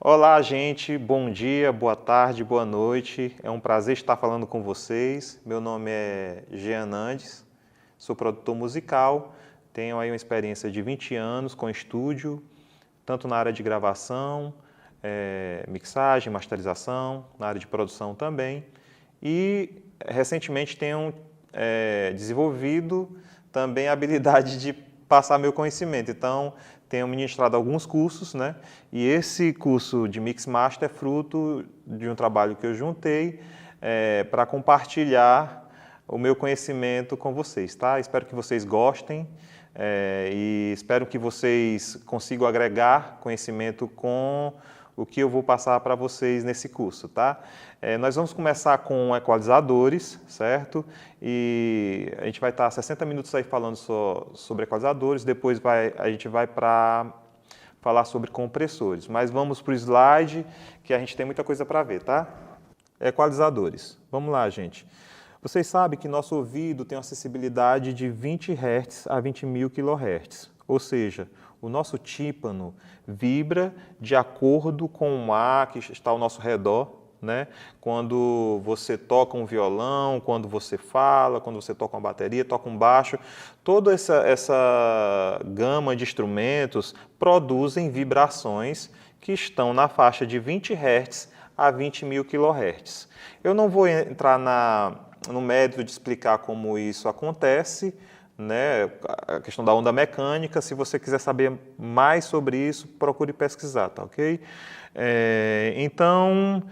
Olá, gente. Bom dia, boa tarde, boa noite. É um prazer estar falando com vocês. Meu nome é Jean Nandes, sou produtor musical, tenho aí uma experiência de 20 anos com estúdio, tanto na área de gravação, mixagem, masterização, na área de produção também. E recentemente tenho desenvolvido também a habilidade de passar meu conhecimento. Então, tenho ministrado alguns cursos, né? E esse curso de Mix Master é fruto de um trabalho que eu juntei para compartilhar o meu conhecimento com vocês, tá? Espero que vocês gostem e espero que vocês consigam agregar conhecimento com o que eu vou passar para vocês nesse curso, tá? Nós vamos começar com equalizadores, certo? E a gente vai estar 60 minutos aí falando sobre equalizadores, depois a gente vai para falar sobre compressores. Mas vamos para o slide, que a gente tem muita coisa para ver, tá? Equalizadores. Vamos lá, gente. Vocês sabem que nosso ouvido tem uma sensibilidade de 20 Hz a 20.000 kHz, ou seja, o nosso tímpano vibra de acordo com o ar que está ao nosso redor, né? Quando você toca um violão, quando você fala, quando você toca uma bateria, toca um baixo, toda essa gama de instrumentos produzem vibrações que estão na faixa de 20 Hz a 20.000 kHz. Eu não vou entrar no mérito de explicar como isso acontece, né, a questão da onda mecânica. Se você quiser saber mais sobre isso, procure pesquisar, tá ok? Então,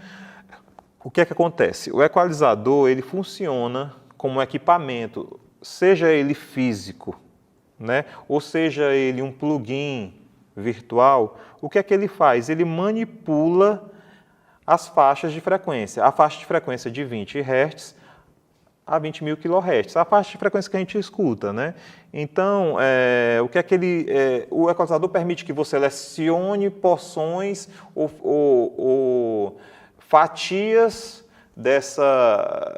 o que é que acontece? O equalizador, ele funciona como um equipamento, seja ele físico, né, ou seja ele um plugin virtual. O que é que ele faz? Ele manipula as faixas de frequência. A faixa de frequência de 20 Hz a 20.000 kHz, a faixa de frequência que a gente escuta, né? Então, o que é que o equalizador permite que você selecione porções ou fatias dessa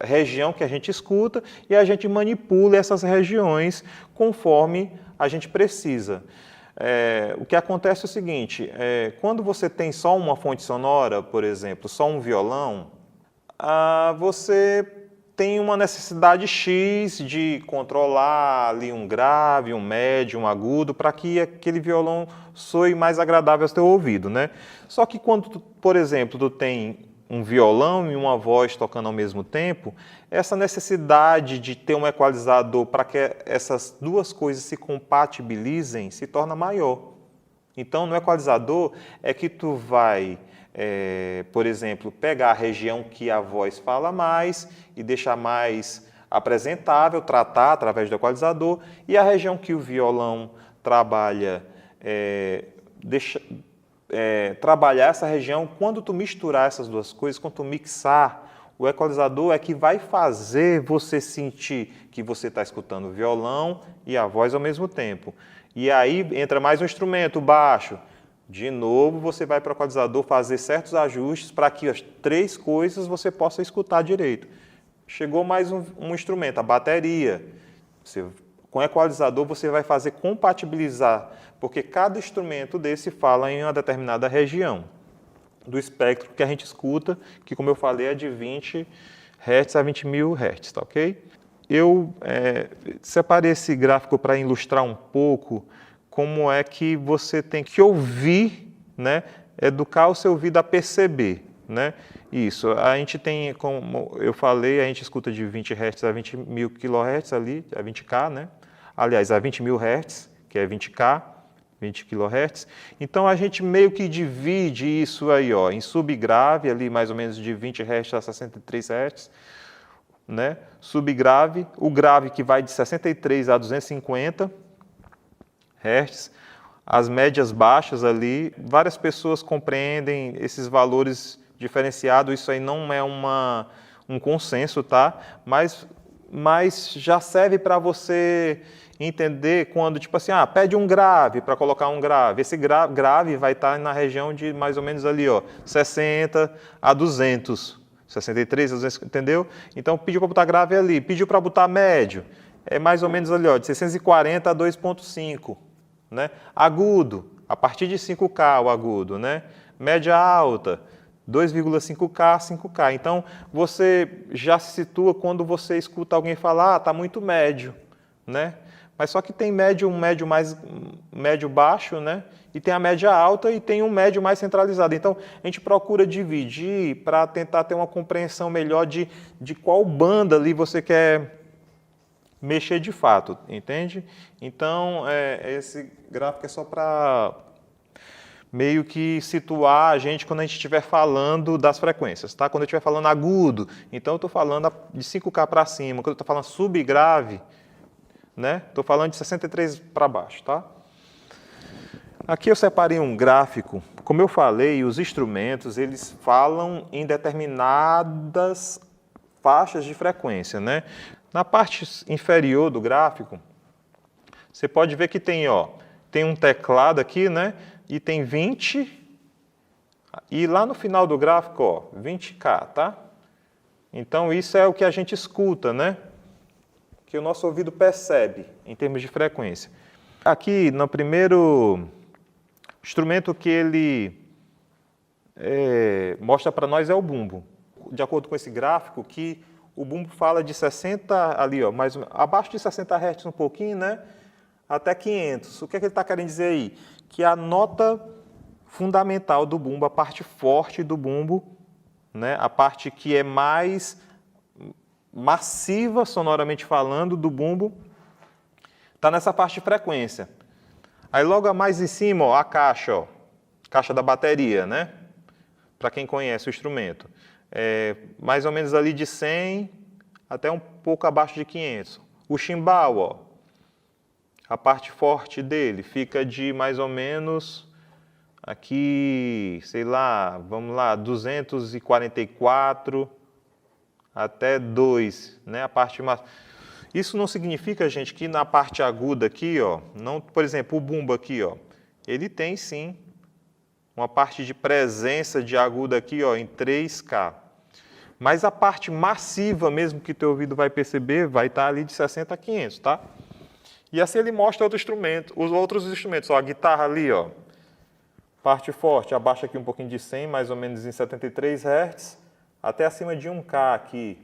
região que a gente escuta e a gente manipula essas regiões conforme a gente precisa. O que acontece é o seguinte, quando você tem só uma fonte sonora, por exemplo, só um violão, você tem uma necessidade X de controlar ali um grave, um médio, um agudo, para que aquele violão soe mais agradável ao seu ouvido, né? Só que quando, por exemplo, tu tem um violão e uma voz tocando ao mesmo tempo, essa necessidade de ter um equalizador para que essas duas coisas se compatibilizem se torna maior. Então, no equalizador é que tu vai, por exemplo, pegar a região que a voz fala mais e deixar mais apresentável, tratar através do equalizador, e a região que o violão trabalha, trabalhar essa região. Quando tu misturar essas duas coisas, quando tu mixar, o equalizador é que vai fazer você sentir que você está escutando o violão e a voz ao mesmo tempo. E aí entra mais um instrumento, o baixo. De novo, você vai para o equalizador fazer certos ajustes para que as três coisas você possa escutar direito. Chegou mais um instrumento, a bateria. Com o equalizador você vai fazer compatibilizar, porque cada instrumento desse fala em uma determinada região do espectro que a gente escuta, que, como eu falei, é de 20 Hz a 20.000 Hz, tá ok? Eu separei esse gráfico para ilustrar um pouco como é que você tem que ouvir, né? Educar o seu ouvido a perceber, né? Isso, a gente tem, como eu falei, a gente escuta de 20 Hz a 20.000 kHz ali, a 20K, né? Aliás, a 20.000 Hz, que é 20K, 20 kHz. Então, a gente meio que divide isso aí, ó, em subgrave, ali mais ou menos de 20 Hz a 63 Hz, né? Subgrave, o grave que vai de 63 a 250 Hz, as médias baixas ali. Várias pessoas compreendem esses valores diferenciados, isso aí não é um consenso, tá? Mas já serve para você entender quando, tipo assim, pede um grave para colocar um grave. Esse grave vai estar na região de mais ou menos ali, ó, 60 a 200, 63 a 200, entendeu? Então, pediu para botar grave ali, pediu para botar médio, é mais ou menos ali, ó, de 640 a 2.5, né? Agudo, a partir de 5K o agudo, né? Média alta, 2,5K, 5K. Então, você já se situa quando você escuta alguém falar, está muito médio, né? Mas só que tem médio, um médio mais médio baixo, né? E tem a média alta e tem um médio mais centralizado. Então, a gente procura dividir para tentar ter uma compreensão melhor de qual banda ali você quer mexer de fato, entende? Então, esse gráfico é só para meio que situar a gente quando a gente estiver falando das frequências, tá? Quando eu estiver falando agudo, então eu estou falando de 5K para cima. Quando eu estou falando subgrave, né? Estou falando de 63 para baixo, tá? Aqui eu separei um gráfico. Como eu falei, os instrumentos, eles falam em determinadas faixas de frequência, né? Na parte inferior do gráfico, você pode ver que tem, ó, tem um teclado aqui, né? E tem 20, e lá no final do gráfico, ó, 20K, tá? Então, isso é o que a gente escuta, né? Que o nosso ouvido percebe em termos de frequência. Aqui, no primeiro instrumento que ele mostra para nós é o bumbo. De acordo com esse gráfico, que o bumbo fala de 60, ali, ó, mais, abaixo de 60 Hz um pouquinho, né? Até 500. O que é que ele está querendo dizer aí? Que a nota fundamental do bumbo, a parte forte do bumbo, né, a parte que é mais massiva, sonoramente falando, do bumbo, está nessa parte de frequência. Aí logo mais em cima, ó, a caixa, ó, caixa da bateria, né? Para quem conhece o instrumento. Mais ou menos ali de 100 até um pouco abaixo de 500. O chimbal, ó, a parte forte dele fica de mais ou menos aqui, sei lá, vamos lá, 244 até 2, né? A parte mais... Isso não significa, gente, que na parte aguda aqui, ó, não, por exemplo, o bumbo aqui, ó, ele tem sim uma parte de presença de aguda aqui, ó, em 3K. Mas a parte massiva mesmo que teu ouvido vai perceber vai estar ali de 60 a 500, tá? E assim ele mostra outro instrumento, os outros instrumentos. Ó, a guitarra ali, ó, parte forte, abaixa aqui um pouquinho de 100, mais ou menos em 73 Hz, até acima de 1K aqui,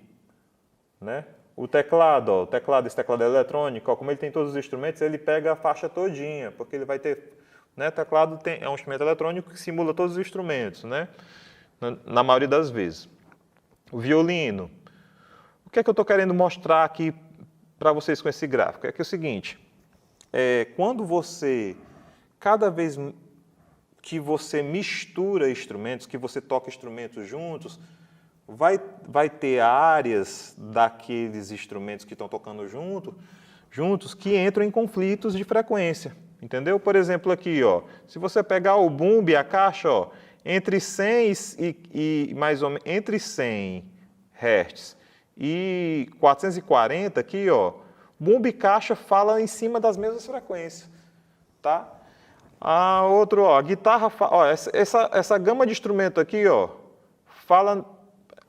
né? O teclado, ó, esse teclado eletrônico, ó, como ele tem todos os instrumentos, ele pega a faixa todinha, porque ele vai ter, né? Teclado é um instrumento eletrônico que simula todos os instrumentos, né? Na maioria das vezes. O violino. O que é que eu estou querendo mostrar aqui para vocês com esse gráfico? É que é o seguinte, quando você, cada vez que você mistura instrumentos, que você toca instrumentos juntos, vai ter áreas daqueles instrumentos que estão tocando juntos que entram em conflitos de frequência, entendeu? Por exemplo, aqui, ó, se você pegar o bumbo e a caixa, ó, entre 100 e mais ou menos entre 100 Hz e 440 aqui, ó, bumbo e caixa falam em cima das mesmas frequências, tá? Outro, ó, a guitarra, ó, essa gama de instrumento aqui, ó, fala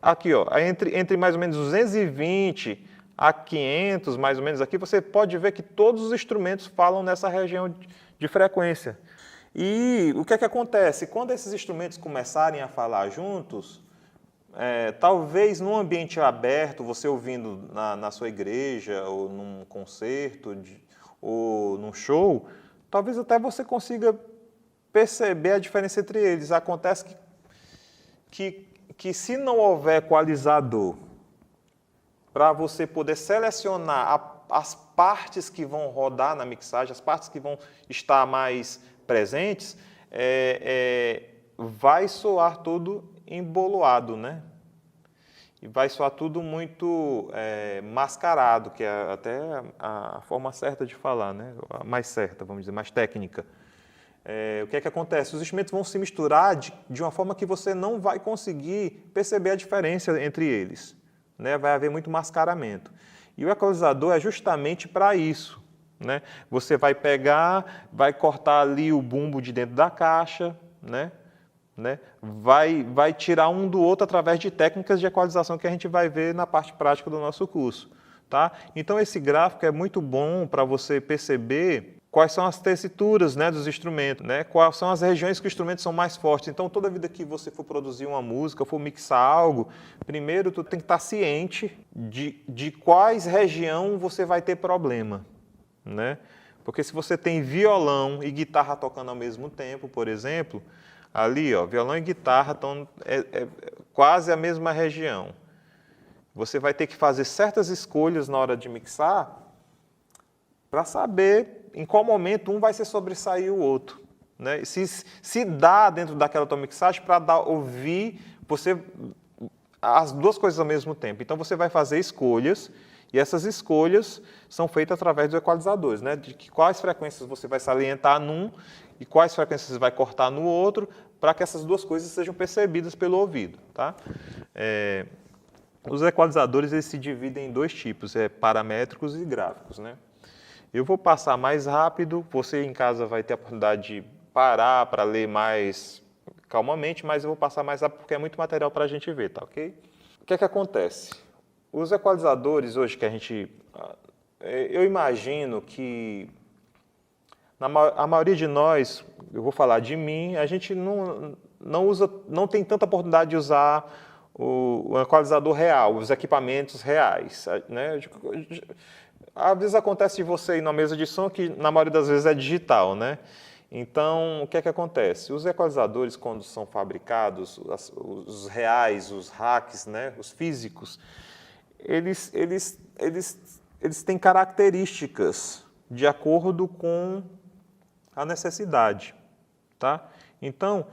aqui, ó, entre mais ou menos 220 a 500, mais ou menos aqui, você pode ver que todos os instrumentos falam nessa região de frequência. E o que é que acontece? Quando esses instrumentos começarem a falar juntos, talvez num ambiente aberto, você ouvindo na sua igreja, ou num concerto, ou num show, talvez até você consiga perceber a diferença entre eles. Acontece que se não houver equalizador para você poder selecionar as partes que vão rodar na mixagem, as partes que vão estar mais presentes, vai soar tudo emboloado, né? E vai soar tudo muito mascarado, que é até a forma certa de falar, né? A mais certa, vamos dizer, mais técnica. O que é que acontece? Os instrumentos vão se misturar de uma forma que você não vai conseguir perceber a diferença entre eles, né? Vai haver muito mascaramento. E o equalizador é justamente para isso, né? Você vai pegar, vai cortar ali o bumbo de dentro da caixa, né? Vai tirar um do outro através de técnicas de equalização que a gente vai ver na parte prática do nosso curso, tá? Então esse gráfico é muito bom para você perceber quais são as tessituras, né, dos instrumentos, né, quais são as regiões que os instrumentos são mais fortes. Então, toda vida que você for produzir uma música, for mixar algo, primeiro tu tem que estar ciente de quais regiões você vai ter problema, né? Porque se você tem violão e guitarra tocando ao mesmo tempo, por exemplo, ali, ó, violão e guitarra estão quase a mesma região. Você vai ter que fazer certas escolhas na hora de mixar para saber em qual momento um vai se sobressair o outro, né? Se dá dentro daquela tua mixagem para ouvir você as duas coisas ao mesmo tempo. Então você vai fazer escolhas e essas escolhas são feitas através dos equalizadores, né? De quais frequências você vai salientar num e quais frequências você vai cortar no outro, para que essas duas coisas sejam percebidas pelo ouvido, tá? Os equalizadores eles se dividem em dois tipos, paramétricos e gráficos, né? Eu vou passar mais rápido, você em casa vai ter a oportunidade de parar para ler mais calmamente, mas eu vou passar mais rápido porque é muito material para a gente ver, tá ok? O que é que acontece? Os equalizadores hoje que a gente... Eu imagino que a maioria de nós, eu vou falar de mim, a gente não tem tanta oportunidade de usar o equalizador real, os equipamentos reais, né? Às vezes acontece de você ir numa mesa de som que na maioria das vezes é digital, né? Então, o que é que acontece? Os equalizadores, quando são fabricados, os reais, os hacks, né? Os físicos, eles têm características de acordo com a necessidade, tá? Então,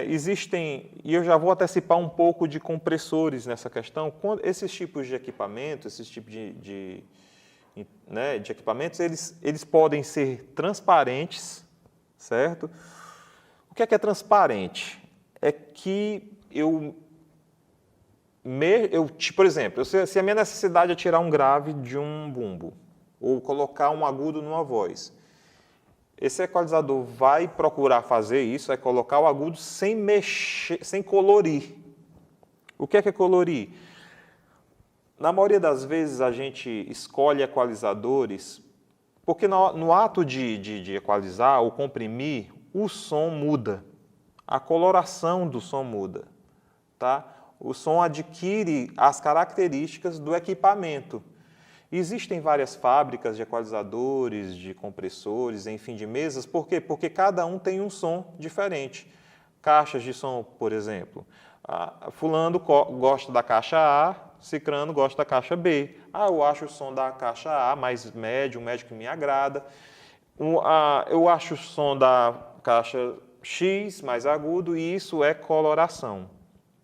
existem, e eu já vou antecipar um pouco de compressores nessa questão, esses tipos de equipamentos, esses tipos de equipamentos, eles podem ser transparentes, certo? O que é transparente? É que por exemplo, se a minha necessidade é tirar um grave de um bumbo, ou colocar um agudo numa voz, esse equalizador vai procurar fazer isso, vai colocar o agudo sem mexer, sem colorir. O que é colorir? Na maioria das vezes a gente escolhe equalizadores porque no ato de equalizar ou comprimir, o som muda, a coloração do som muda, tá? O som adquire as características do equipamento. Existem várias fábricas de equalizadores, de compressores, enfim, de mesas. Por quê? Porque cada um tem um som diferente. Caixas de som, por exemplo. Fulano gosta da caixa A, cicrano gosta da caixa B. Eu acho o som da caixa A mais médio, um médio que me agrada. Eu acho o som da caixa X mais agudo, e isso é coloração,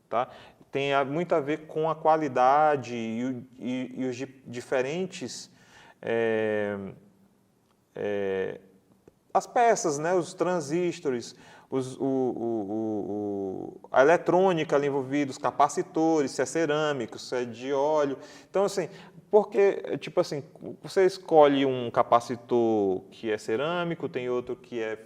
tá? Tem muito a ver com a qualidade e os diferentes... as peças, né? Os transistores, a eletrônica ali envolvida, os capacitores, se é cerâmico, se é de óleo. Então, assim, porque, tipo assim, você escolhe um capacitor que é cerâmico, tem outro que é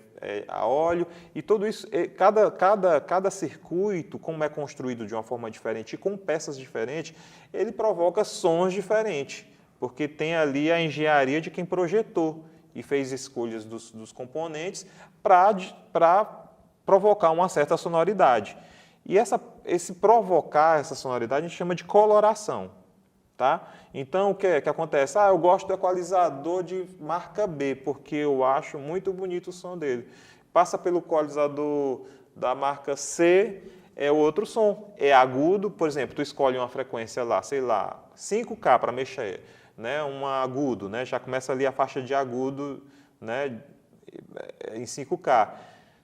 a óleo, e tudo isso, cada circuito, como é construído de uma forma diferente e com peças diferentes, ele provoca sons diferentes, porque tem ali a engenharia de quem projetou e fez escolhas dos componentes para provocar uma certa sonoridade. E esse provocar essa sonoridade a gente chama de coloração, tá? Então, o que acontece? Eu gosto do equalizador de marca B, porque eu acho muito bonito o som dele. Passa pelo equalizador da marca C, é outro som. É agudo, por exemplo, tu escolhe uma frequência lá, sei lá, 5K para mexer, né? Um agudo, né? Já começa ali a faixa de agudo, né? Em 5K.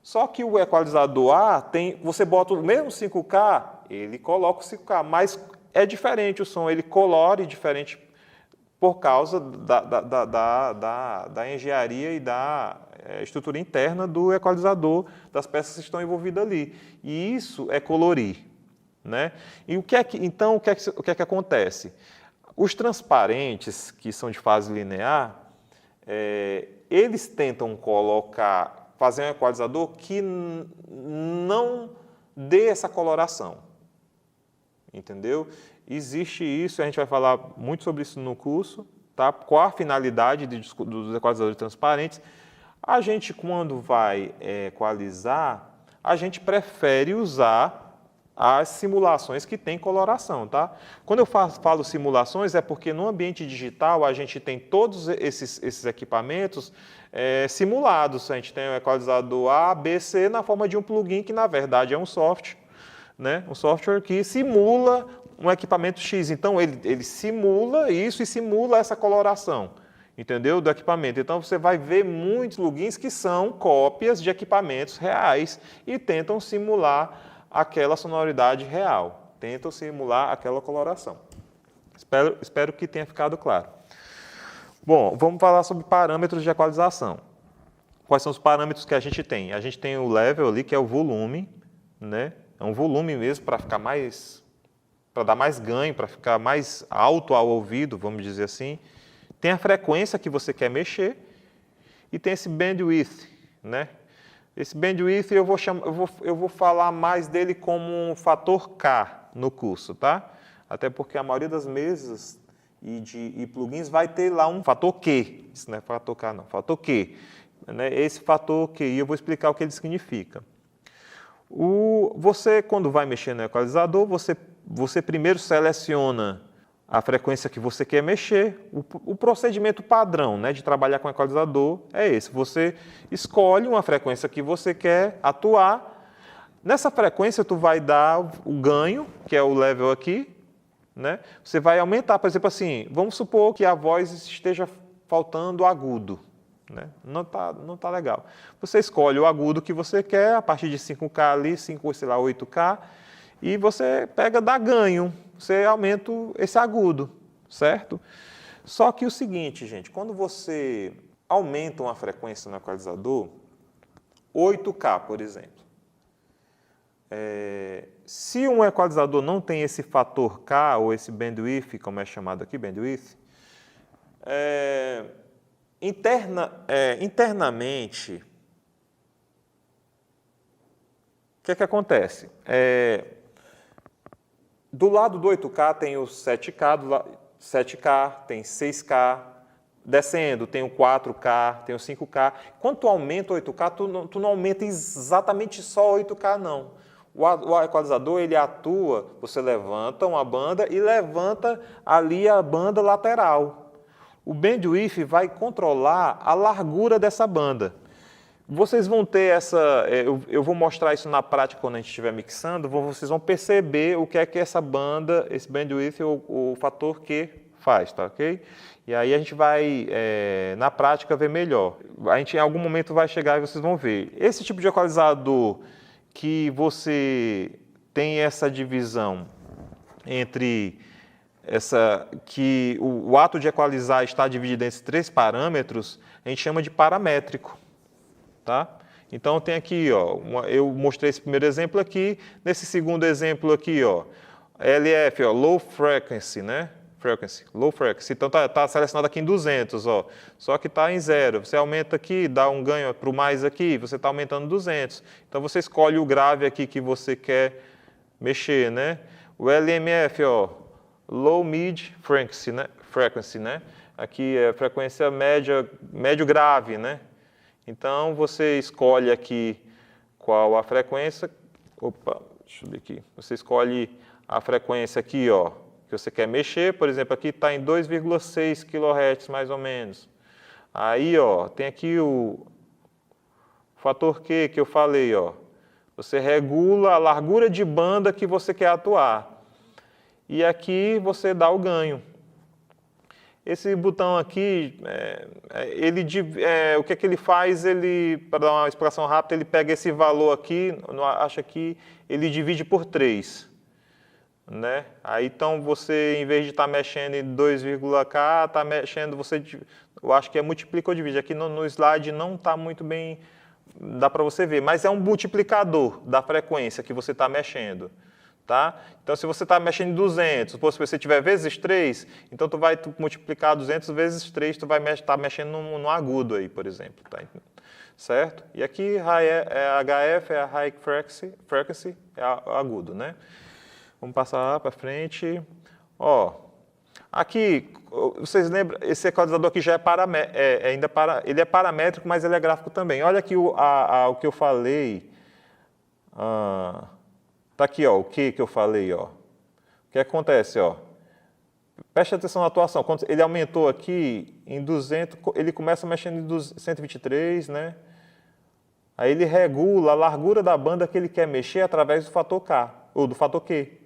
Só que o equalizador A, você bota o mesmo 5K, ele coloca o 5K, mas é diferente o som, ele colore diferente por causa da engenharia e da estrutura interna do equalizador, das peças que estão envolvidas ali. E isso é colorir, né? E então, o que é que acontece? Os transparentes, que são de fase linear, eles tentam fazer um equalizador que não dê essa coloração. Entendeu? Existe isso, a gente vai falar muito sobre isso no curso, tá? Qual a finalidade dos equalizadores transparentes? A gente, quando vai equalizar, a gente prefere usar as simulações que têm coloração, tá? Quando eu falo simulações, é porque no ambiente digital a gente tem todos esses equipamentos simulados. A gente tem o equalizador A, B, C na forma de um plugin que, na verdade, é um software, né? Um software que simula um equipamento X. Então, ele simula isso e simula essa coloração, entendeu? Do equipamento. Então, você vai ver muitos plugins que são cópias de equipamentos reais e tentam simular aquela sonoridade real, tentam simular aquela coloração. Espero que tenha ficado claro. Bom, vamos falar sobre parâmetros de equalização. Quais são os parâmetros que a gente tem? A gente tem o level ali, que é o volume, né? É um volume mesmo para ficar mais, para dar mais ganho, para ficar mais alto ao ouvido, vamos dizer assim. Tem a frequência que você quer mexer e tem esse bandwidth, né? Esse bandwidth eu vou falar mais dele como um fator K no curso, tá? Até porque a maioria das mesas e plugins vai ter lá um fator Q. Isso não é fator K, não. Fator Q. Né? Esse fator Q, e eu vou explicar o que ele significa. Você, quando vai mexer no equalizador, você primeiro seleciona a frequência que você quer mexer. O procedimento padrão, né, de trabalhar com equalizador é esse. Você escolhe uma frequência que você quer atuar. Nessa frequência, tu vai dar o ganho, que é o level aqui, né? Você vai aumentar, por exemplo, assim, vamos supor que a voz esteja faltando agudo, né? Não tá legal. Você escolhe o agudo que você quer, a partir de 5K ali, 8K, e você dá ganho. Você aumenta esse agudo, certo? Só que o seguinte, gente, quando você aumenta uma frequência no equalizador, 8K, por exemplo, se um equalizador não tem esse fator K, ou esse bandwidth, como é chamado aqui, bandwidth, internamente, o que acontece? Do lado do 8K tem o 7K, tem 6K, descendo tem o 4K, tem o 5K. Quando tu aumenta o 8K, tu não aumenta exatamente só 8K, não. O equalizador, ele atua, você levanta uma banda e levanta ali a banda lateral. O bandwidth vai controlar a largura dessa banda. Vocês vão ter eu vou mostrar isso na prática quando a gente estiver mixando, vocês vão perceber o que é que essa banda, esse bandwidth, o fator Q faz, tá ok? E aí a gente vai, na prática, ver melhor. A gente em algum momento vai chegar e vocês vão ver. Esse tipo de equalizador que você tem essa divisão entre que o ato de equalizar está dividido entre 3 parâmetros, a gente chama de paramétrico. Tá? Então, tem aqui, ó, eu mostrei esse primeiro exemplo aqui. Nesse segundo exemplo aqui, ó, LF, ó, Low Frequency, né? Low Frequency. Então, tá selecionado aqui em 200, ó. Só que está em 0. Você aumenta aqui, dá um ganho para o mais aqui, você está aumentando 200. Então, você escolhe o grave aqui que você quer mexer, né? O LMF, ó, Low Mid Frequency, né? Aqui é frequência médio grave, né? Então, você escolhe aqui qual a frequência. Opa, deixa eu ver aqui. Você escolhe a frequência aqui, ó, que você quer mexer. Por exemplo, aqui está em 2,6 kHz, mais ou menos. Aí, ó, tem aqui o fator Q que eu falei, ó. Você regula a largura de banda que você quer atuar. E aqui você dá o ganho. Esse botão aqui, o que é que ele faz? Para dar uma explicação rápida, ele pega esse valor aqui, acha que ele divide por 3. Né? Aí, então, você, em vez de estar mexendo em 2,K, está mexendo, eu acho que é multiplica ou divide. Aqui no slide não está muito bem, dá para você ver, mas é um multiplicador da frequência que você está mexendo. Tá? Então, se você está mexendo em 200, se você tiver vezes 3, então tu vai multiplicar 200 vezes 3, tu vai estar mexendo no agudo aí, por exemplo. Tá? Certo? E aqui HF é a High Frequency, é agudo, né? Vamos passar para frente. Ó, aqui, Vocês lembram? Esse equalizador aqui já ele é paramétrico, mas ele é gráfico também. Olha aqui o que eu falei. Tá aqui, ó, o que eu falei, ó. O que acontece, ó? Preste atenção na atuação. Quando ele aumentou aqui em 200, ele começa mexendo em 123, né? Aí ele regula a largura da banda que ele quer mexer através do fator K, ou do fator Q.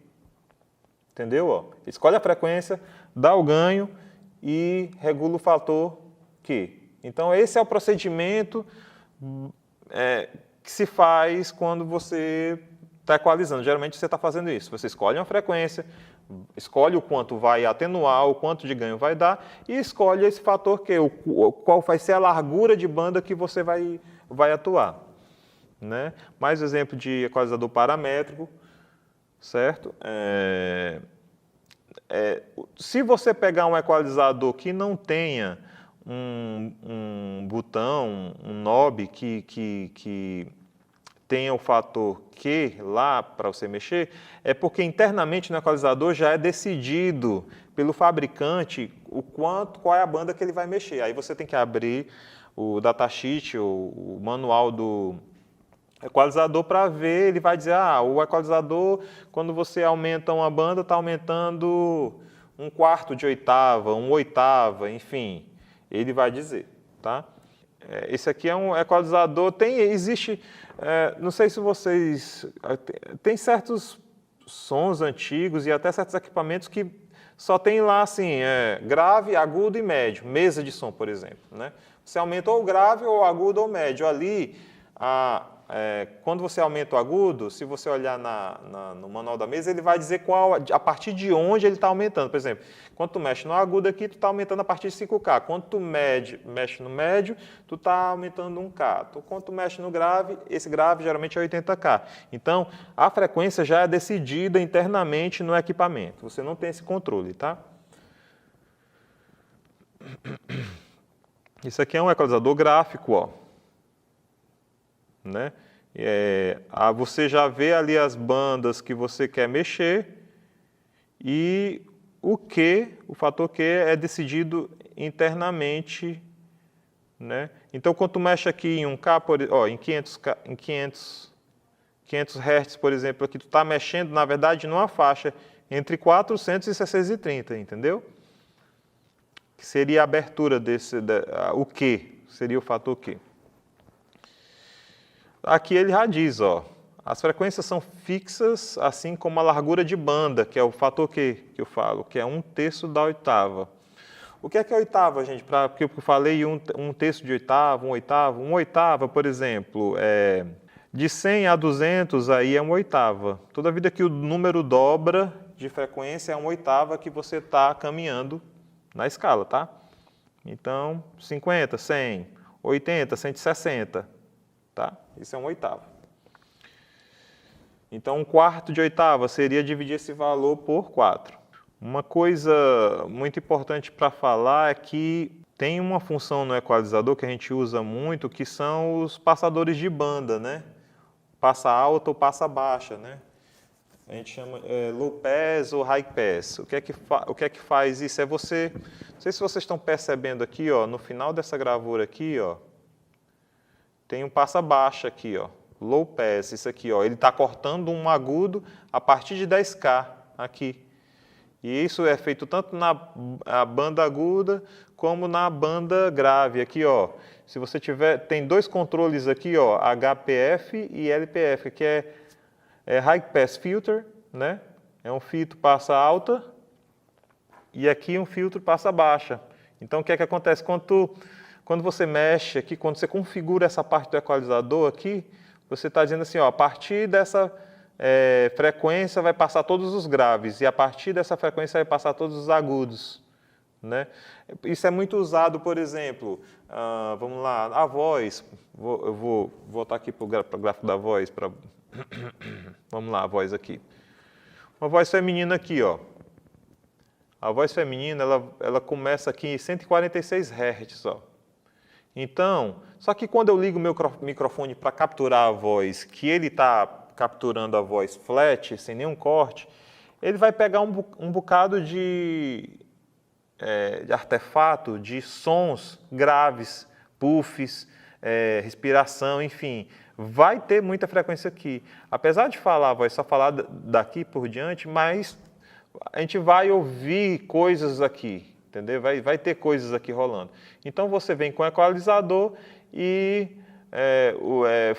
Entendeu? Ó? Escolhe a frequência, dá o ganho e regula o fator Q. Então, esse é o procedimento que se faz quando você está equalizando. Geralmente, você está fazendo isso. Você escolhe uma frequência, escolhe o quanto vai atenuar, o quanto de ganho vai dar, e escolhe esse fator Q, qual vai ser a largura de banda que você vai atuar. Né? Mais um exemplo de equalizador paramétrico, certo? Se você pegar um equalizador que não tenha um botão, um knob que tenha o fator Q lá para você mexer, é porque internamente no equalizador já é decidido pelo fabricante qual é a banda que ele vai mexer. Aí você tem que abrir o datasheet, o manual do equalizador para ver, ele vai dizer, o equalizador, quando você aumenta uma banda, está aumentando 1/4 de oitava, 1/8, enfim, ele vai dizer, tá? Esse aqui é um equalizador, existe, não sei se vocês, tem certos sons antigos e até certos equipamentos que só tem lá assim, grave, agudo e médio, mesa de som, por exemplo, né? Você aumenta ou grave, ou agudo, ou médio. Ali, quando você aumenta o agudo, se você olhar no manual da mesa, ele vai dizer a partir de onde ele está aumentando. Por exemplo, quando tu mexe no agudo aqui, tu está aumentando a partir de 5K. Quando tu mexe no médio, tu está aumentando 1K. Quando tu mexe no grave, esse grave geralmente é 80K. Então, a frequência já é decidida internamente no equipamento. Você não tem esse controle, tá? Isso aqui é um equalizador gráfico, ó. Né? Você já vê ali as bandas que você quer mexer e o fator Q é decidido internamente, né? Então, quando tu mexe aqui em 1K, em 500 Hz, por exemplo, aqui tu está mexendo, na verdade, numa faixa entre 400 e 630, entendeu? Que seria a abertura o Q, seria o fator Q. Aqui ele já diz, ó, as frequências são fixas, assim como a largura de banda, que é o fator Q que eu falo, que é 1/3 da oitava. O que é oitava, gente? Porque eu falei 1/3 de oitava, 1/8. 1/8, por exemplo, de 100 a 200, aí é 1/8. Toda vida que o número dobra de frequência é 1/8 que você está caminhando na escala, tá? Então, 50, 100, 80, 160, tá? Isso é 1/8. Então, 1/4 de oitava seria dividir esse valor por 4. Uma coisa muito importante para falar é que tem uma função no equalizador que a gente usa muito, que são os passadores de banda, né? Passa alta ou passa baixa, né? A gente chama low pass ou high pass. O que é que faz isso? Não sei se vocês estão percebendo aqui, ó, no final dessa gravura aqui, ó, tem um passa baixa aqui, ó, low pass, isso aqui, ó, ele está cortando um agudo a partir de 10K aqui. E isso é feito tanto na banda aguda como na banda grave. Aqui, ó, se você tem dois controles aqui, ó, HPF e LPF, que é High Pass Filter, né? É um filtro passa alta e aqui um filtro passa baixa. Então, o que é que acontece? Quando você mexe aqui, quando você configura essa parte do equalizador aqui, você está dizendo assim, ó, a partir dessa frequência vai passar todos os graves e a partir dessa frequência vai passar todos os agudos, né? Isso é muito usado, por exemplo, vamos lá, a voz. Eu vou voltar aqui para o gráfico da voz. Vamos lá, a voz aqui. Uma voz feminina aqui, ó. A voz feminina, ela começa aqui em 146 Hz, ó. Então, só que quando eu ligo o meu microfone para capturar a voz, que ele está capturando a voz flat, sem nenhum corte, ele vai pegar um bocado de de artefato de sons graves, puffs, respiração, enfim, vai ter muita frequência aqui. Apesar de falar, vai só falar daqui por diante, mas a gente vai ouvir coisas aqui, entendeu? Vai ter coisas aqui rolando. Então você vem com o equalizador e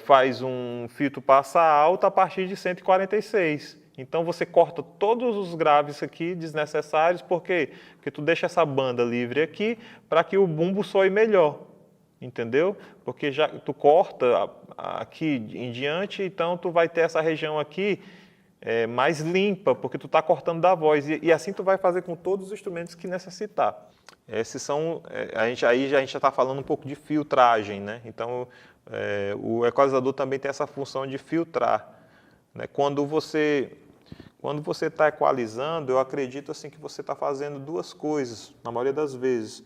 faz um filtro passa alto a partir de 146. Então você corta todos os graves aqui desnecessários, por quê? Porque tu deixa essa banda livre aqui para que o bumbo soe melhor, entendeu? Porque já tu corta aqui em diante, então tu vai ter essa região aqui mais limpa, porque tu está cortando da voz, e assim tu vai fazer com todos os instrumentos que necessitar. Esses são, a gente já está falando um pouco de filtragem, né? Então o equalizador também tem essa função de filtrar, né? Quando você está equalizando, eu acredito assim que você está fazendo duas coisas, na maioria das vezes.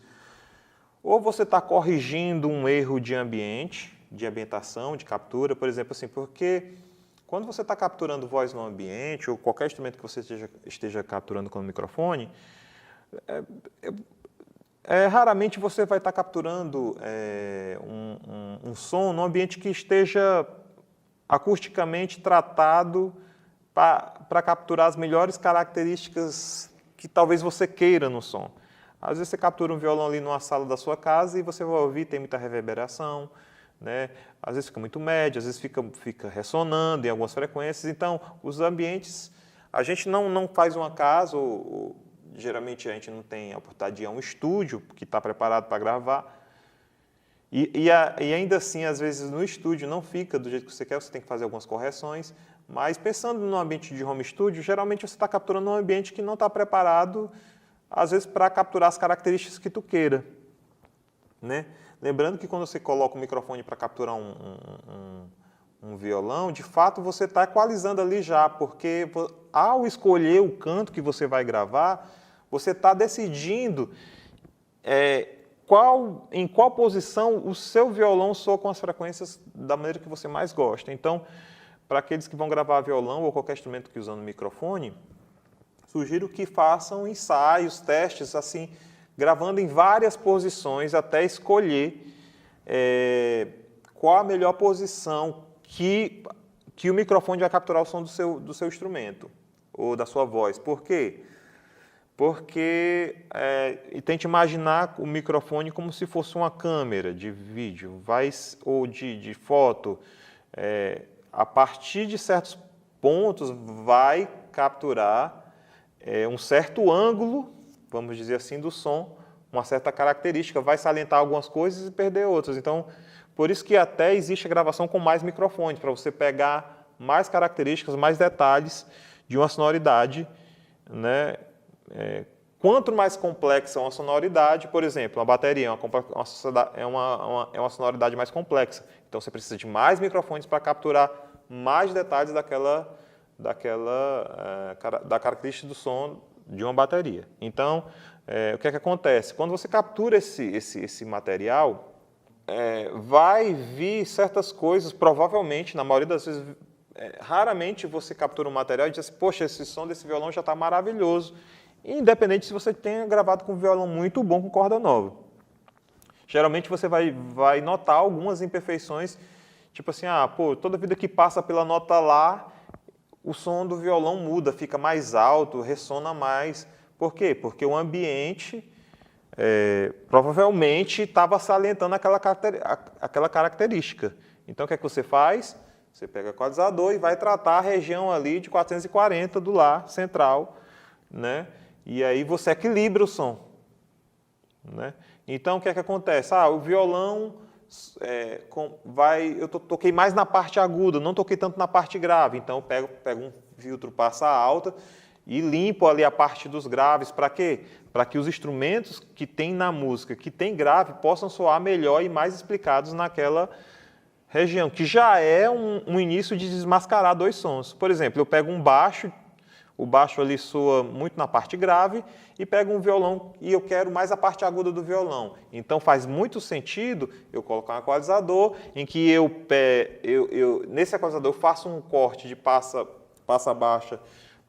Ou você está corrigindo um erro de ambiente, de ambientação, de captura, por exemplo, assim, porque quando você está capturando voz no ambiente, ou qualquer instrumento que você esteja capturando com o microfone, raramente você vai estar capturando um som num ambiente que esteja acusticamente tratado para capturar as melhores características que talvez você queira no som. Às vezes você captura um violão ali numa sala da sua casa e você vai ouvir, tem muita reverberação, né? Às vezes fica muito médio, às vezes fica ressonando em algumas frequências. Então, os ambientes, a gente não faz uma casa, geralmente a gente não tem a oportunidade de ir a um estúdio que está preparado para gravar. E ainda assim, às vezes no estúdio não fica do jeito que você quer, você tem que fazer algumas correções. Mas pensando no ambiente de home studio, geralmente você está capturando um ambiente que não está preparado, às vezes, para capturar as características que tu queira, né? Lembrando que quando você coloca o microfone para capturar um violão, de fato você está equalizando ali já, porque ao escolher o canto que você vai gravar, você está decidindo em qual posição o seu violão soa com as frequências da maneira que você mais gosta. Então, para aqueles que vão gravar violão ou qualquer instrumento que usando microfone, sugiro que façam ensaios, testes, assim, gravando em várias posições até escolher qual a melhor posição que o microfone vai capturar o som do seu instrumento ou da sua voz. Por quê? Porque tente imaginar o microfone como se fosse uma câmera de vídeo ou de foto. A partir de certos pontos vai capturar um certo ângulo, vamos dizer assim, do som, uma certa característica, vai salientar algumas coisas e perder outras. Então, por isso que até existe a gravação com mais microfones, para você pegar mais características, mais detalhes de uma sonoridade, né? Quanto mais complexa uma sonoridade, por exemplo, uma bateria é uma sonoridade mais complexa. Então, você precisa de mais microfones para capturar mais detalhes da característica do som de uma bateria. Então, o que é que acontece? Quando você captura esse material, vai vir certas coisas, provavelmente, na maioria das vezes, raramente você captura um material e diz assim, poxa, esse som desse violão já está maravilhoso, independente se você tenha gravado com um violão muito bom com corda nova. Geralmente você vai notar algumas imperfeições, tipo assim, toda vida que passa pela nota Lá, o som do violão muda, fica mais alto, ressona mais. Por quê? Porque o ambiente provavelmente estava salientando aquela característica. Então, o que é que você faz? Você pega o equalizador e vai tratar a região ali de 440 do Lá central, né? E aí você equilibra o som, né? Então, o que é que acontece? O violão eu toquei mais na parte aguda, não toquei tanto na parte grave. Então, eu pego um filtro passa alta e limpo ali a parte dos graves. Para quê? Para que os instrumentos que tem na música, que tem grave, possam soar melhor e mais explicados naquela região, que já é um início de desmascarar dois sons. Por exemplo, eu pego um baixo, o baixo ali soa muito na parte grave, e pego um violão e eu quero mais a parte aguda do violão. Então faz muito sentido eu colocar um equalizador em que nesse equalizador eu faço um corte de passa baixa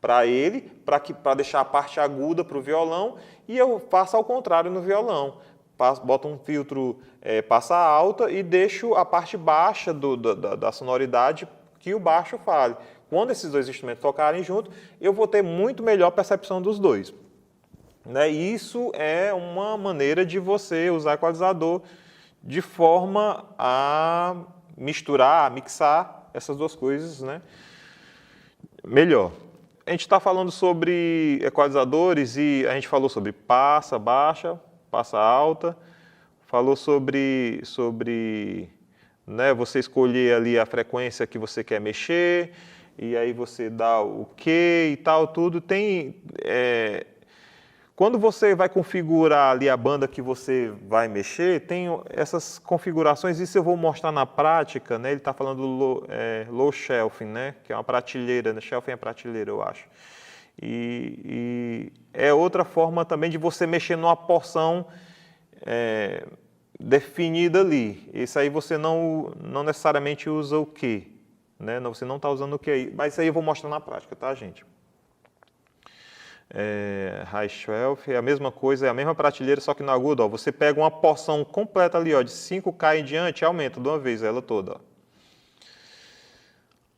para ele, para deixar a parte aguda para o violão, e eu faço ao contrário no violão. Boto um filtro passa alta e deixo a parte baixa da sonoridade que o baixo fale. Quando esses dois instrumentos tocarem junto, eu vou ter muito melhor percepção dos dois. Né? Isso é uma maneira de você usar equalizador de forma a misturar, a mixar essas duas coisas, né? Melhor. A gente está falando sobre equalizadores e a gente falou sobre passa baixa, passa alta, falou sobre né, você escolher ali a frequência que você quer mexer, e aí você dá o OK e tal, tudo. Quando você vai configurar ali a banda que você vai mexer, tem essas configurações, isso eu vou mostrar na prática, né? Ele está falando do low shelving, né? Que é uma prateleira, né? Shelving é prateleira, eu acho. E é outra forma também de você mexer numa porção definida ali. Isso aí você não necessariamente usa o quê, né? Você não está usando o que aí, mas isso aí eu vou mostrar na prática, tá, gente? High shelf é a mesma coisa, é a mesma prateleira, só que no agudo, ó, você pega uma porção completa ali, ó, de 5K em diante e aumenta de uma vez ela toda.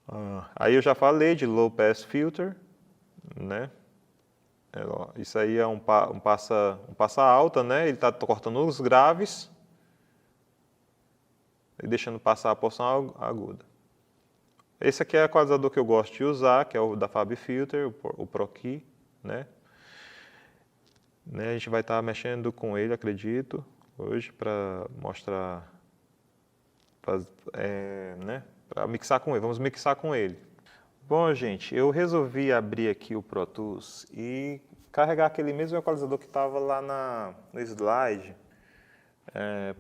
Ó. Aí eu já falei de low pass filter, né? Ó, isso aí é um passa alta, né? Ele está cortando os graves e deixando passar a porção aguda. Esse aqui é o equalizador que eu gosto de usar, que é o da FabFilter, o Pro Key. Né? A gente vai estar mexendo com ele, acredito, hoje para mostrar, né? Para mixar com ele. Vamos mixar com ele. Bom, gente, eu resolvi abrir aqui o Pro Tools e carregar aquele mesmo equalizador que estava lá no slide,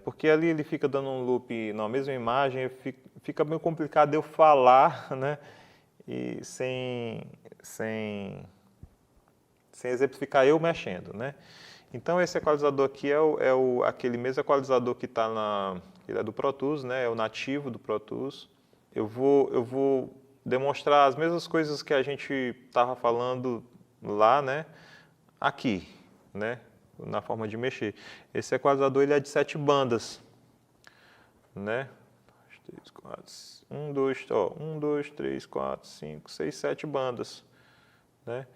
porque ali ele fica dando um loop na mesma imagem, fica meio complicado eu falar, né? E sem exemplificar eu mexendo, né? Então esse equalizador aqui é aquele mesmo equalizador que está ele é do Pro Tools, né? É o nativo do Pro Tools. Eu vou demonstrar as mesmas coisas que a gente estava falando lá, né? Aqui, né? Na forma de mexer. Esse equalizador ele é de 7 bandas, né? 1, 2, 3, 4, 5, 6, 7 bandas, né?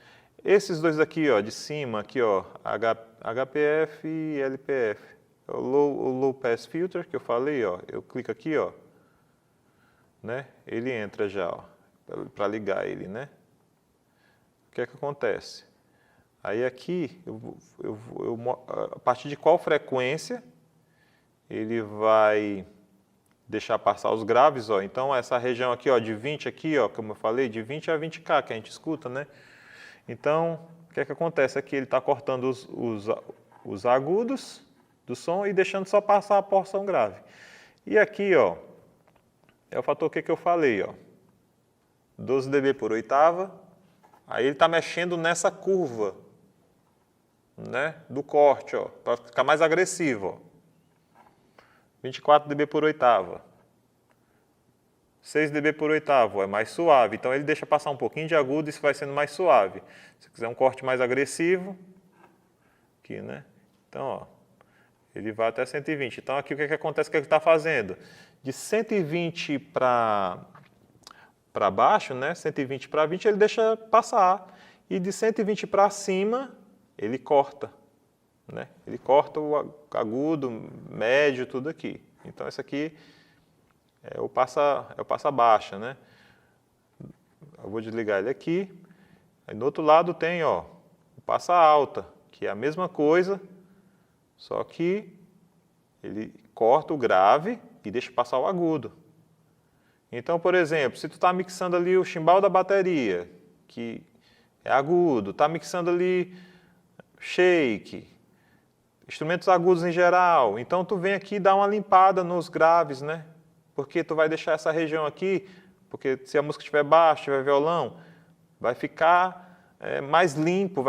Esses dois aqui, ó, de cima, aqui, ó, HPF e LPF. O low pass filter que eu falei, ó, eu clico aqui, ó, né? Ele entra já, ó, para ligar ele, né? O que é que acontece? Aí aqui, a partir de qual frequência ele vai deixar passar os graves, ó. Então essa região aqui, ó, de 20 aqui, ó, como eu falei, de 20 a 20K que a gente escuta, né? Então, o que é que acontece aqui? Ele está cortando os agudos do som e deixando só passar a porção grave. E aqui, ó, é o fator que eu falei, ó, 12 dB por oitava. Aí ele está mexendo nessa curva, né, do corte, ó, para ficar mais agressivo, ó. 24 dB por oitava. 6 dB por oitavo, é mais suave. Então ele deixa passar um pouquinho de agudo e isso vai sendo mais suave. Se quiser um corte mais agressivo, aqui, né? Então, ó, ele vai até 120. Então aqui o que acontece que ele está fazendo? De 120 para baixo, né? 120 para 20 ele deixa passar. E de 120 para cima ele corta, né? Ele corta o agudo, médio, tudo aqui. Então esse aqui é o passa baixa, né? Eu vou desligar ele aqui. Aí do outro lado tem, ó, o passa alta, que é a mesma coisa, só que ele corta o grave e deixa passar o agudo. Então, por exemplo, se tu está mixando ali o chimbal da bateria, que é agudo, está mixando ali shake, instrumentos agudos em geral, então tu vem aqui e dá uma limpada nos graves, né? Porque tu vai deixar essa região aqui, porque se a música estiver baixa, tiver violão, vai ficar mais limpo,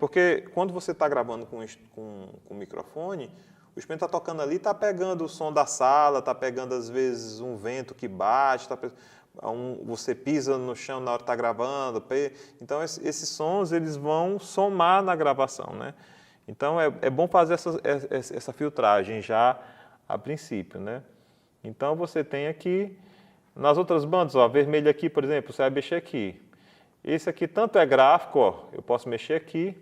porque quando você está gravando com microfone, O instrumento está tocando ali, está pegando o som da sala, está pegando às vezes um vento que bate, você pisa no chão na hora que está gravando. Então esses sons eles vão somar na gravação, né? Então é bom fazer essa filtragem já a princípio, né? Então você tem aqui, nas outras bandas, ó, vermelho aqui, por exemplo, você vai mexer aqui. Esse aqui tanto é gráfico, ó, eu posso mexer aqui,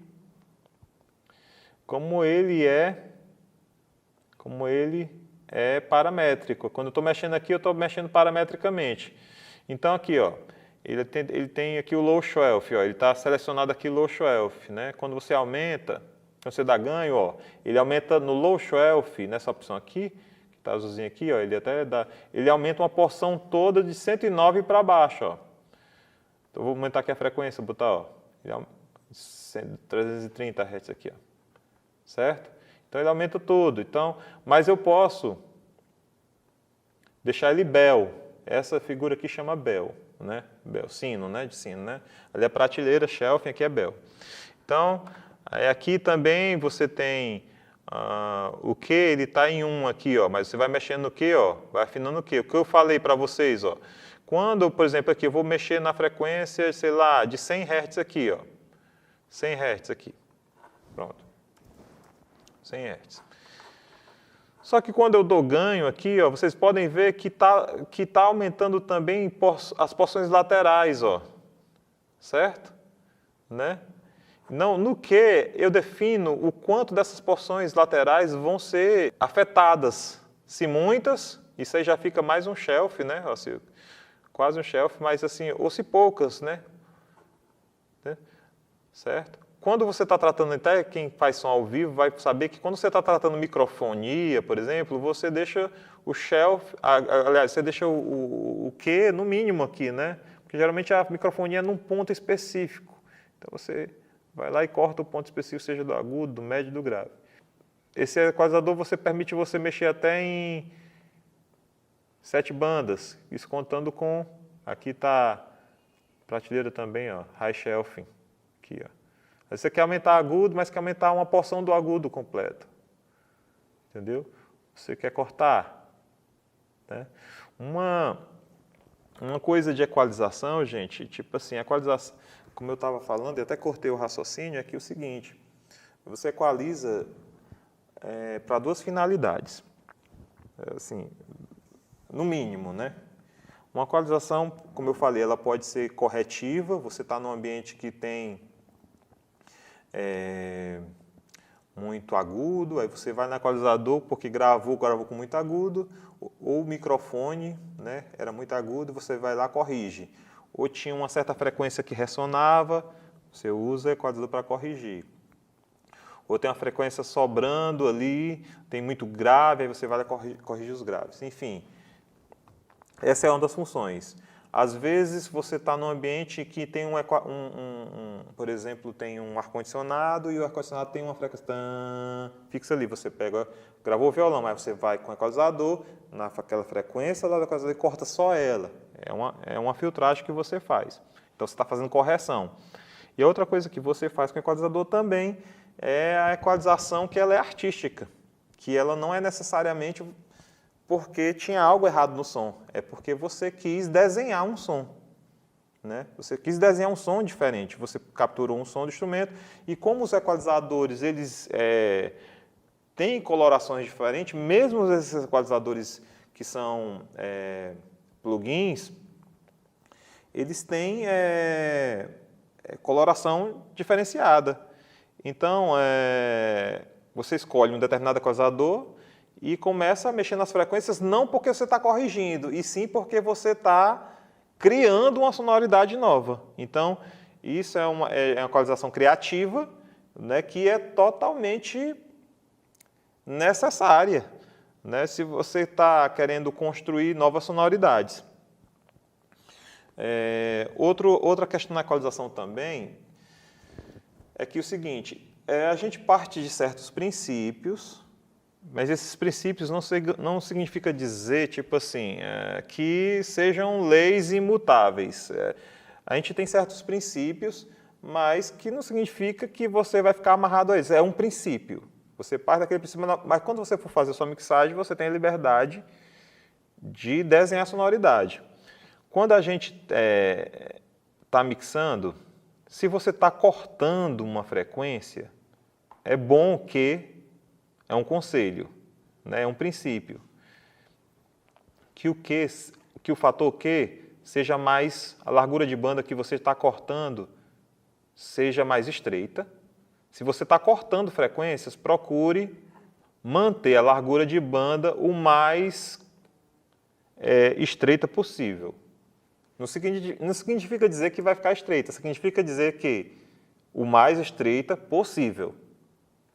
como ele é paramétrico. Quando eu estou mexendo aqui, eu estou mexendo parametricamente. Então aqui, ó, ele tem aqui o low shelf, ó, ele está selecionado aqui low shelf, né? Quando você aumenta, quando você dá ganho, ó, ele aumenta no low shelf, nessa opção aqui, que está azulzinho aqui, ó, ele aumenta uma porção toda de 109 para baixo, ó. Então eu vou aumentar aqui a frequência, botar, ó, 330 Hz aqui, ó. Certo? Então ele aumenta tudo. Então, mas eu posso deixar ele bell. Essa figura aqui chama bell, né? Bell, sino, né? De sino, né? Ali é prateleira, shelf, aqui é bell. Então, aqui também você tem o Q, ele está em 1 aqui, ó, mas você vai mexendo no Q, ó, vai afinando o Q. O que eu falei para vocês, ó, quando, por exemplo, aqui eu vou mexer na frequência, sei lá, de 100 Hz aqui, ó, 100 Hz aqui, pronto. 100 Hz. Só que quando eu dou ganho aqui, ó, vocês podem ver que tá aumentando também as porções laterais, ó, certo? Né? Não, no que eu defino o quanto dessas porções laterais vão ser afetadas. Se muitas, isso aí já fica mais um shelf, né? Ó, quase um shelf, mas assim, ou se poucas, né? Certo? Quando você está tratando, até quem faz som ao vivo vai saber que quando você está tratando microfonia, por exemplo, você deixa o shelf, aliás, você deixa o Q no mínimo aqui, né? Porque geralmente a microfonia é num ponto específico. Então você vai lá e corta o ponto específico, seja do agudo, do médio e do grave. Esse equalizador permite você mexer até em 7 bandas, isso contando com, aqui está prateleira também, ó, high shelfing, aqui, ó. Você quer aumentar agudo, mas quer aumentar uma porção do agudo completo. Entendeu? Você quer cortar. Né? Uma coisa de equalização, gente, tipo assim, equalização, como eu estava falando, eu até cortei o raciocínio, é que é o seguinte, você equaliza para 2 finalidades. Assim, no mínimo, né? Uma equalização, como eu falei, ela pode ser corretiva, você está num ambiente que tem muito agudo, aí você vai no equalizador porque gravou com muito agudo, ou o microfone, né, era muito agudo, você vai lá e corrige. Ou tinha uma certa frequência que ressonava, você usa o equalizador para corrigir. Ou tem uma frequência sobrando ali, tem muito grave, aí você vai lá e corrige os graves. Enfim, essa é uma das funções. Às vezes você está num ambiente que tem por exemplo, tem um ar-condicionado e o ar-condicionado tem uma frequência fixa ali. Você gravou o violão, mas você vai com o equalizador naquela frequência lá do equalizador e corta só ela. É uma filtragem que você faz. Então você está fazendo correção. E a outra coisa que você faz com o equalizador também é a equalização que ela é artística, que ela não é necessariamente porque tinha algo errado no som, é porque você quis desenhar um som. Né? Você quis desenhar um som diferente, você capturou um som do instrumento, e como os equalizadores eles, têm colorações diferentes, mesmo esses equalizadores que são plugins, eles têm coloração diferenciada. Então, você escolhe um determinado equalizador e começa a mexer nas frequências não porque você está corrigindo, e sim porque você está criando uma sonoridade nova. Então, isso é uma equalização criativa, né, que é totalmente necessária, né, se você está querendo construir novas sonoridades. Outra questão na equalização também é que o seguinte, a gente parte de certos princípios, mas esses princípios não significa dizer, tipo assim, que sejam leis imutáveis. A gente tem certos princípios, mas que não significa que você vai ficar amarrado a eles. É um princípio, Você parte daquele princípio, mas quando você for fazer a sua mixagem, você tem a liberdade de desenhar a sonoridade. Quando a gente está mixando, se você está cortando uma frequência, é bom que, é um conselho, né, é um princípio, que o fator Q seja mais, a largura de banda que você está cortando seja mais estreita. Se você está cortando frequências, procure manter a largura de banda o mais estreita possível. Não significa dizer que vai ficar estreita, significa dizer que o mais estreita possível,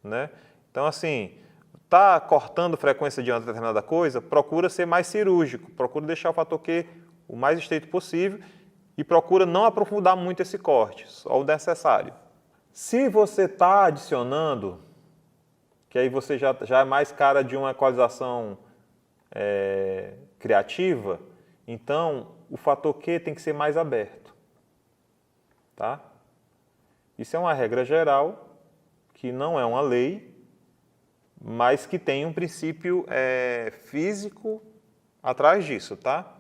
né? Então, assim, está cortando frequência de uma determinada coisa, procura ser mais cirúrgico, procura deixar o fator Q o mais estreito possível e procura não aprofundar muito esse corte, só o necessário. Se você está adicionando, que aí você já é mais cara de uma equalização criativa, então o fator Q tem que ser mais aberto. Tá? Isso é uma regra geral, que não é uma lei, mas que tem um princípio físico atrás disso, tá?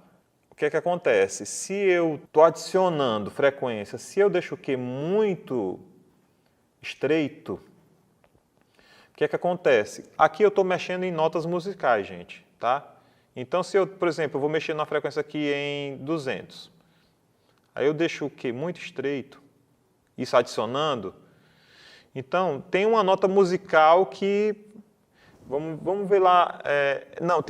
O que é que acontece? Se eu estou adicionando frequência, se eu deixo o Q muito estreito, o que é que acontece? Aqui eu estou mexendo em notas musicais, gente, tá? Então, se eu, por exemplo, eu vou mexer na frequência aqui em 200, aí eu deixo o Q muito estreito, isso adicionando, então tem uma nota musical que, vamos ver lá, não,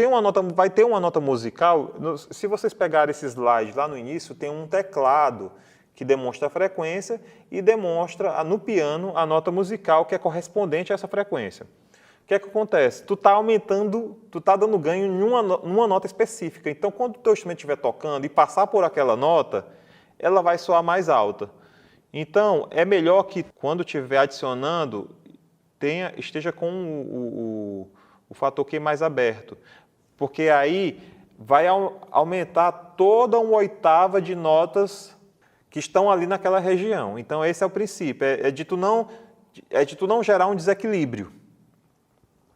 vai ter uma nota musical, se vocês pegarem esse slide lá no início, tem um teclado que demonstra a frequência e demonstra no piano a nota musical que é correspondente a essa frequência. O que é que acontece? Tu está aumentando, tu está dando ganho em uma nota específica. Então, quando o teu instrumento estiver tocando e passar por aquela nota, ela vai soar mais alta. Então, é melhor que quando estiver adicionando, esteja com o fator Q mais aberto. Porque aí vai aumentar toda uma oitava de notas que estão ali naquela região. Então, esse é o princípio, é de tu não gerar um desequilíbrio,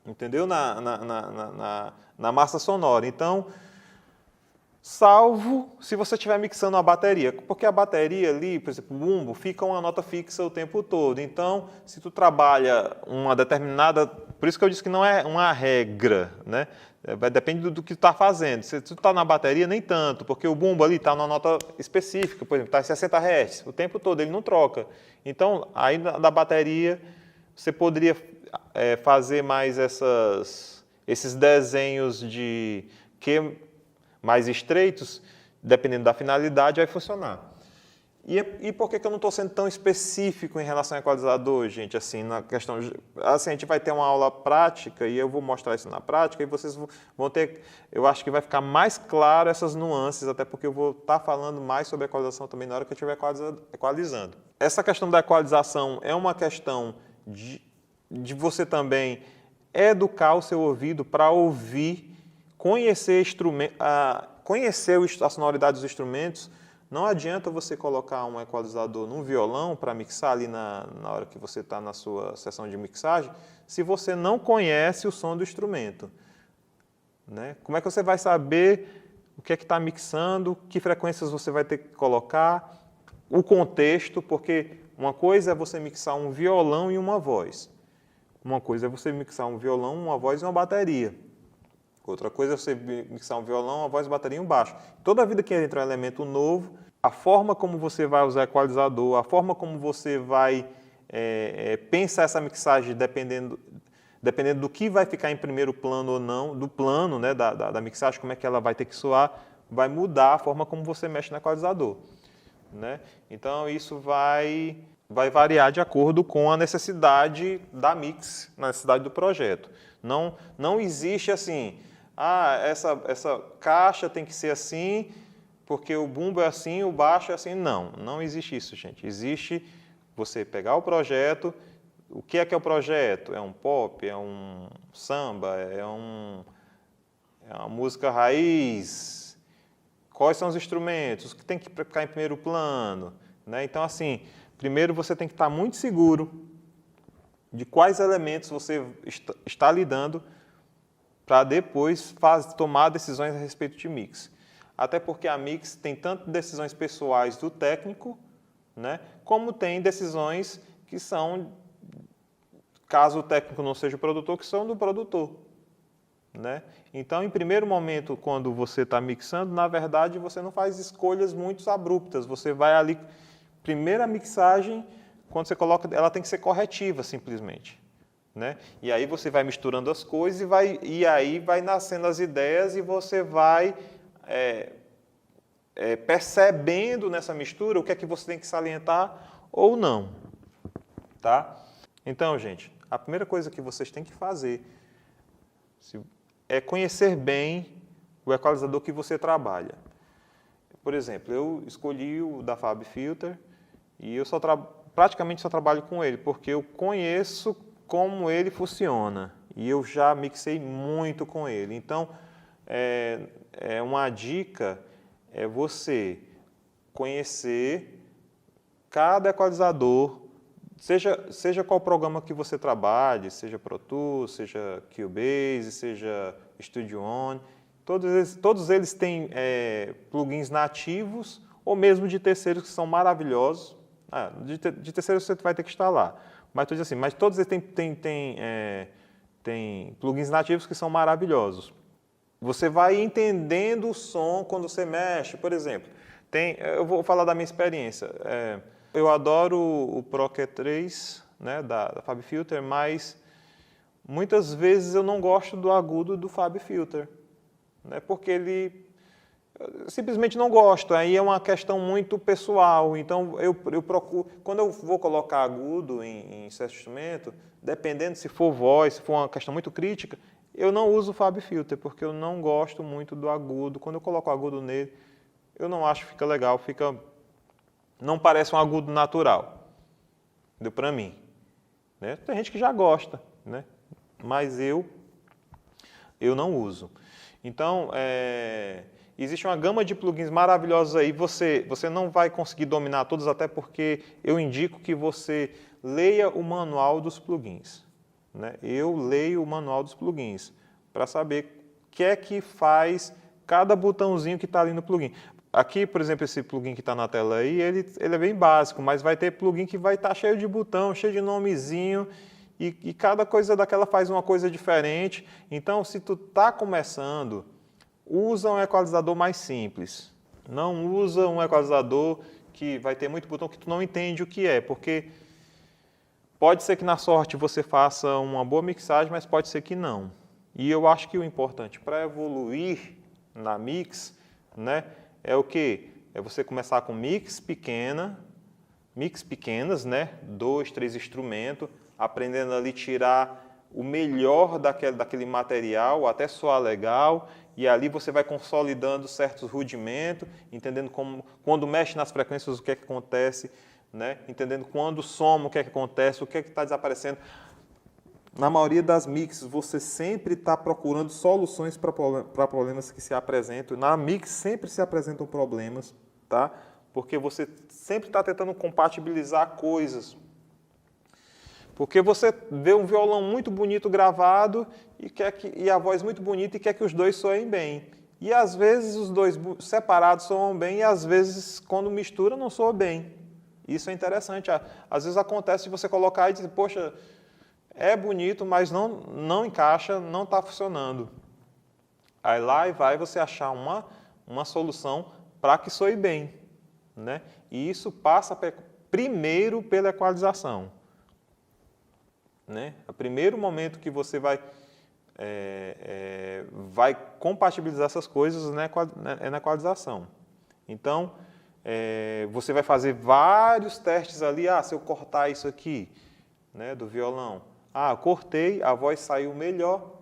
entendeu? Na massa sonora. Então, salvo se você estiver mixando uma bateria, porque a bateria ali, por exemplo, o bumbo, fica uma nota fixa o tempo todo. Então, se tu trabalha uma determinada... Por isso que eu disse que não é uma regra, né? Depende do que tu está fazendo. Se tu está na bateria, nem tanto, porque o bumbo ali está numa nota específica, por exemplo, está em 60 Hz, o tempo todo, ele não troca. Então, aí na bateria, você poderia fazer mais esses desenhos de Q mais estreitos, dependendo da finalidade, vai funcionar. E por que eu não estou sendo tão específico em relação ao equalizador, gente? Assim, na questão, assim, a gente vai ter uma aula prática e eu vou mostrar isso na prática e vocês vão ter, eu acho que vai ficar mais claro essas nuances, até porque eu vou estar falando mais sobre equalização também na hora que eu estiver equalizando. Essa questão da equalização é uma questão de você também educar o seu ouvido para ouvir, conhecer a sonoridade dos instrumentos. Não adianta você colocar um equalizador num violão para mixar ali na hora que você está na sua sessão de mixagem, se você não conhece o som do instrumento, né? Como é que você vai saber o que é que está mixando, que frequências você vai ter que colocar, o contexto, porque uma coisa é você mixar um violão e uma voz. Uma coisa é você mixar um violão, uma voz e uma bateria. Outra coisa é você mixar um violão, uma voz, bateria e um baixo. Toda vida que entra um elemento novo, a forma como você vai usar equalizador, a forma como você vai pensar essa mixagem, dependendo do que vai ficar em primeiro plano ou não, do plano, né, da mixagem, como é que ela vai ter que soar, vai mudar a forma como você mexe no equalizador, né? Então, isso vai variar de acordo com a necessidade da mix, na necessidade do projeto. Não existe assim, essa caixa tem que ser assim, porque o bumbo é assim, o baixo é assim. Não existe isso, gente. Existe você pegar o projeto. O que é o projeto? É um pop? É um samba? É uma música raiz? Quais são os instrumentos? O que tem que ficar em primeiro plano? Né? Então, assim, primeiro você tem que estar muito seguro de quais elementos você está lidando para depois tomar decisões a respeito de mix. Até porque a mix tem tanto decisões pessoais do técnico, né, como tem decisões que são, caso o técnico não seja o produtor, que são do produtor. Né? Então, em primeiro momento, quando você está mixando, na verdade, você não faz escolhas muito abruptas. Você vai ali, primeira mixagem, quando você coloca, ela tem que ser corretiva, simplesmente. Né? E aí você vai misturando as coisas e aí vai nascendo as ideias e você vai percebendo nessa mistura o que é que você tem que salientar ou não. Tá? Então, gente, a primeira coisa que vocês têm que fazer é conhecer bem o equalizador que você trabalha. Por exemplo, eu escolhi o da FabFilter e eu praticamente só trabalho com ele, porque eu conheço como ele funciona e eu já mixei muito com ele. Então, uma dica é você conhecer cada equalizador, seja qual programa que você trabalhe, seja Pro Tools, seja Cubase, seja Studio One, todos eles têm plugins nativos ou mesmo de terceiros que são maravilhosos. De terceiros você vai ter que instalar, mas todos eles têm plugins nativos que são maravilhosos. Você vai entendendo o som quando você mexe, por exemplo. Eu vou falar da minha experiência. Eu adoro o Pro Q3, né, da FabFilter, mas muitas vezes eu não gosto do agudo do FabFilter, né, porque eu simplesmente não gosto. Aí é uma questão muito pessoal. Então eu procuro, quando eu vou colocar agudo em certo instrumento, dependendo se for voz, se for uma questão muito crítica, eu não uso o FabFilter, porque eu não gosto muito do agudo. Quando eu coloco agudo nele, eu não acho que fica legal, não parece um agudo natural. Deu para mim. Né? Tem gente que já gosta, né? Mas eu não uso. Então, existe uma gama de plugins maravilhosos aí. Você não vai conseguir dominar todos, até porque eu indico que você leia o manual dos plugins. Né? Eu leio o manual dos plugins para saber o que é que faz cada botãozinho que está ali no plugin. Aqui, por exemplo, esse plugin que está na tela aí, ele é bem básico, mas vai ter plugin que vai estar cheio de botão, cheio de nomezinho, e cada coisa daquela faz uma coisa diferente. Então, se tu está começando, usa um equalizador mais simples. Não usa um equalizador que vai ter muito botão que tu não entende o que é, porque pode ser que na sorte você faça uma boa mixagem, mas pode ser que não. E eu acho que o importante para evoluir na mix, né, é o quê? É você começar com mix pequenas, né, 2, 3 instrumentos, aprendendo ali tirar o melhor daquele material, até soar legal, e ali você vai consolidando certos rudimentos, entendendo quando mexe nas frequências, o que é que acontece, né? Entendendo quando soma, o que é que acontece, o que é que está desaparecendo. Na maioria das mixes, você sempre está procurando soluções para problemas que se apresentam. Na mix sempre se apresentam problemas, tá? Porque você sempre está tentando compatibilizar coisas. Porque você vê um violão muito bonito gravado e a voz muito bonita e quer que os dois soem bem. E às vezes os dois separados soam bem e às vezes quando mistura não soa bem. Isso é interessante. Às vezes acontece de você colocar e dizer, poxa, é bonito, mas não encaixa, não está funcionando. Aí lá vai você achar uma solução para que soe bem. Né? E isso passa primeiro pela equalização. Né? O primeiro momento que você vai compatibilizar essas coisas é na equalização. Então, você vai fazer vários testes ali. Se eu cortar isso aqui, né, do violão, eu cortei, a voz saiu melhor,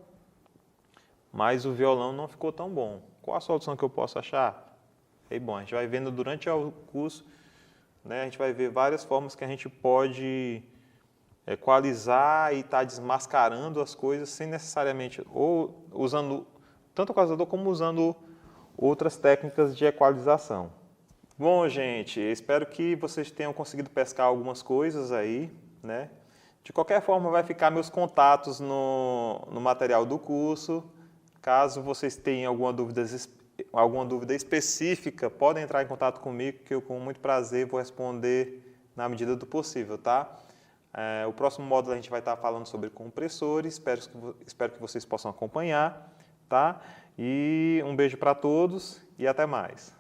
mas o violão não ficou tão bom. Qual a solução que eu posso achar? Bom, a gente vai vendo durante o curso, né, a gente vai ver várias formas que a gente pode equalizar e estar desmascarando as coisas sem necessariamente, ou usando tanto o equalizador como usando outras técnicas de equalização. Bom, gente, espero que vocês tenham conseguido pescar algumas coisas aí, né? De qualquer forma, vai ficar meus contatos no material do curso. Caso vocês tenham alguma dúvida específica, podem entrar em contato comigo, que eu, com muito prazer, vou responder na medida do possível, tá? O próximo módulo a gente vai estar falando sobre compressores, espero que vocês possam acompanhar, tá? E um beijo para todos e até mais.